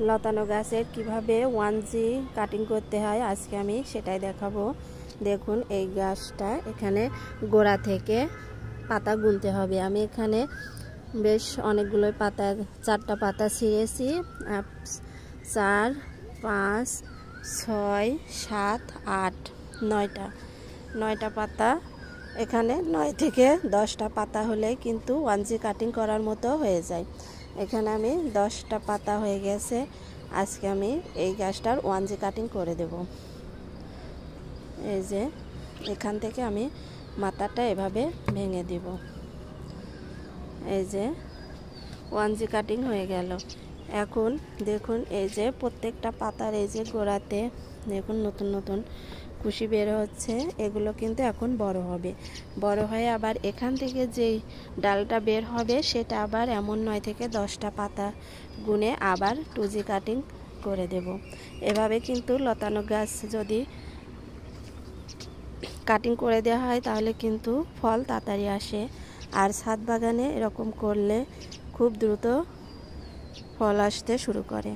লতানো গাছের কিভাবে 1G কাটিং করতে হয় আজকে আমি সেটাই দেখাবো। দেখুন এই গাছটা এখানে গোড়া থেকে পাতা গুনতে হবে। আমি এখানে বেশ অনেকগুলো পাতা, 4টা পাতা ছিঁড়েছি। 4, 5, 6, 7, 8, 9টা পাতা। এখানে 9 থেকে 10টা পাতা হলে কিন্তু 1G কাটিং করার মতো হয়ে যায়। এখানে আমি 10টা পাতা হয়ে গেছে। আজকে আমি এই গাছটার 1G কাটিং করে দেব। এই যে এখান থেকে আমি মাথাটা এভাবে ভেঙে দিব। এই যে 1G কাটিং হয়ে গেল। এখন দেখুন এই যে প্রত্যেকটা পাতার এই যে গোড়াতে দেখুন নতুন নতুন কুশি বের হচ্ছে। এগুলো কিন্তু এখন বড় হবে। বড় হয়ে আবার এখান থেকে যেই ডালটা বের হবে সেটা আবার এমন 9 থেকে 10টা পাতা গুনে আবার 2G কাটিং করে দেব। এভাবে কিন্তু লতানো গাছ যদি কাটিং করে দেওয়া হয় তাহলে কিন্তু ফল তাড়াতাড়ি আসে। আর ছাদ বাগানে এরকম করলে খুব দ্রুত ফল আসতে শুরু করে।